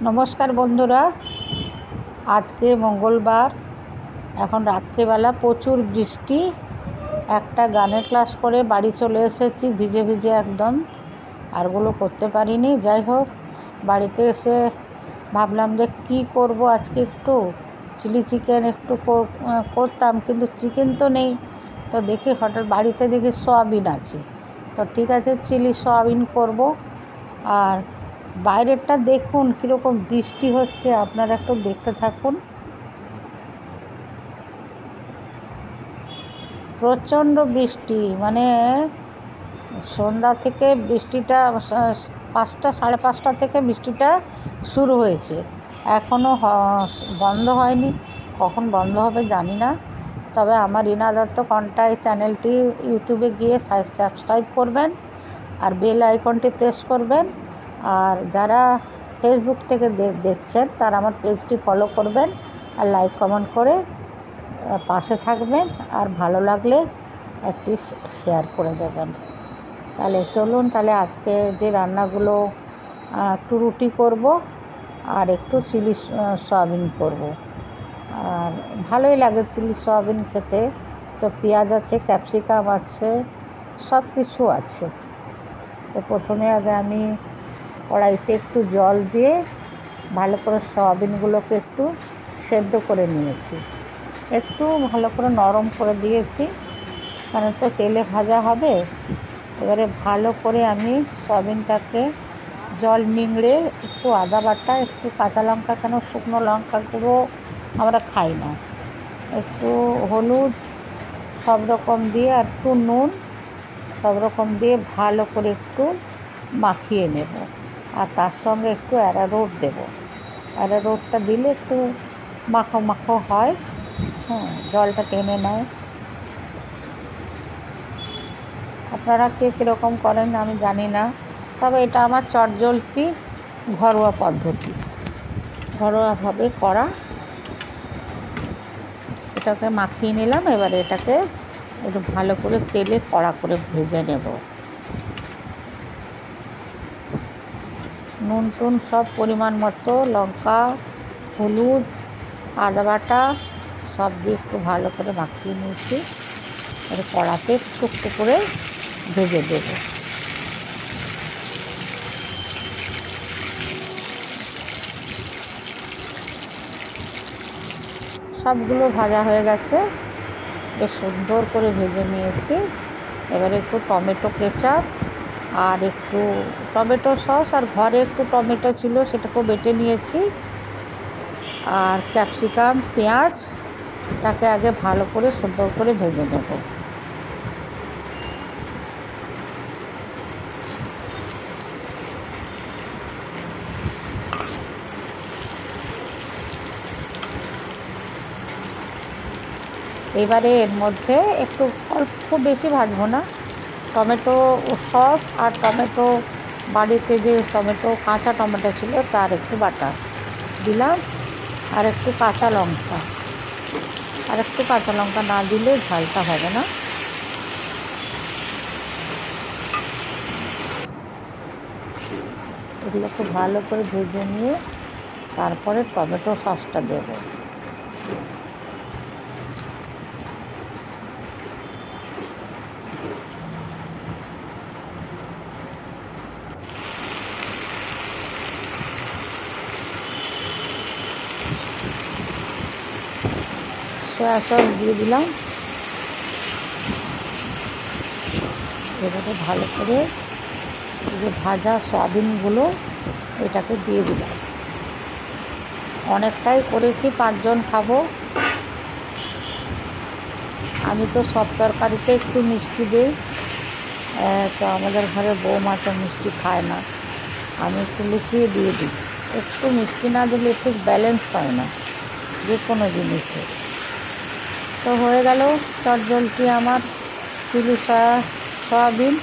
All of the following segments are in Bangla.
নমস্কার বন্ধুরা, আজকে মঙ্গলবার। এখন রাত্রিবেলা প্রচুর বৃষ্টি। একটা গানের ক্লাস করে বাড়ি চলে এসেছি ভিজে ভিজে একদম, আরগুলো করতে পারিনি। যাই হোক, বাড়িতে এসে ভাবলাম যে কী করব আজকে, একটু চিলি চিকেন একটু করতাম, কিন্তু চিকেন তো নেই। তো দেখি হঠাৎ বাড়িতে দেখি সয়াবিন আছে, তো ঠিক আছে চিলি সয়াবিন করব। আর বাইরেরটা দেখুন কীরকম বৃষ্টি হচ্ছে, আপনারা একটু দেখতে থাকুন। প্রচণ্ড বৃষ্টি, মানে সন্ধ্যা থেকে বৃষ্টিটা, 5টা সাড়ে 5টা থেকে বৃষ্টিটা শুরু হয়েছে, এখনও বন্ধ হয়নি। কখন বন্ধ হবে জানি না। তবে আমার রিনা দত্ত কন্টাই চ্যানেলটি ইউটিউবে গিয়ে সাবস্ক্রাইব করবেন আর বেল আইকনটি প্রেস করবেন। আর যারা ফেসবুক থেকে দেখছেন তারা আমার পেজটি ফলো করবেন আর লাইক কমেন্ট করে পাশে থাকবেন, আর ভালো লাগলে একটি শেয়ার করে দেবেন। তাহলে চলুন, তাহলে আজকে যে রান্নাগুলো, একটু রুটি করব আর একটু চিলি সয়াবিন করব। আর ভালোই লাগে চিলি সয়াবিন খেতে। তো পেঁয়াজ আছে, ক্যাপসিকাম আছে, সব কিছু আছে। তো প্রথমে আগে আমি কড়াইতে একটু জল দিয়ে ভালো করে সয়াবিনগুলোকে একটু সেদ্ধ করে নিয়েছি, একটু ভালো করে নরম করে দিয়েছি, কারণ তো তেলে ভাজা হবে। এবারে ভালো করে আমি সয়াবিনটাকে জল নিংড়ে একটু আদা বাটা, একটু কাঁচা লঙ্কা, কেন শুকনো লঙ্কা গুঁড়ো আমরা খাই না, একটু হলুদ, সব রকম দিয়ে আর একটু নুন, সব রকম দিয়ে ভালো করে একটু মাখিয়ে নেব। আর তার সঙ্গে একটু অ্যারারুট দেব। অ্যারারুটটা দিলে একটু মাখো মাখো হয়, জলটা টেনে নেয়। আপনারা কে কীরকম করেন আমি জানি না, তবে এটা আমার চটজলদি ঘরোয়া পদ্ধতি, ঘরোয়াভাবে করা। এটাকে মাখিয়ে নিলাম, এবারে এটাকে একটু ভালো করে তেলে কড়া করে ভেজে নেব। নুন টুন সব পরিমাণ মতো, লঙ্কা, হলুদ, আদা বাটা সব দিয়ে একটু ভালো করে মাখিয়ে নিয়েছি। এবার কড়াতে একটু একটু করে ভেজে দেব। সবগুলো ভাজা হয়ে গেছে, বেশ সুন্দর করে ভেজে নিয়েছি। এবারে একটু টমেটো কেচাপ আর একটু টমেটো সস, আর ঘরে একটু টমেটো ছিল সেটাকেও বেটে নিয়েছি, আর ক্যাপসিকাম, পেঁয়াজ, তাকে আগে ভালো করে সুন্দর করে ভেজে নেব। এবারে এর মধ্যে একটু অল্প, বেশি ভাজবো না, টমেটো সস আর টমেটো, বাড়িতে যে টমেটো, কাঁচা টমেটো ছিল তার একটু বাটা দিলাম, আর একটু কাঁচা লঙ্কা, আর একটু কাঁচা লঙ্কা না দিলে ঝালটা হবে না। এগুলো খুব ভালো করে ভেজে নিয়ে তারপরে টমেটো সসটা দেব। সয়া সস দিয়ে দিলাম। এবারে ভালো করে যে ভাজা সয়াবিনগুলো এটাকে দিয়ে দিলাম। অনেকটাই করেছি, 5 জন খাবো। আমি তো সব তরকারিতে একটু মিষ্টি দিই, তো আমাদের ঘরে বৌমা তো মিষ্টি খায় না, আমি একটু লুকিয়ে দিয়ে দিই। একটু মিষ্টি না দিলে ঠিক ব্যালেন্স হয় না যে কোনো জিনিসে। তো হয়ে গেল চটজলদি আমার চিলি সয়াবিন।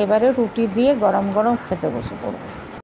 এবারে রুটি দিয়ে গরম গরম খেতে বসে পড়ব।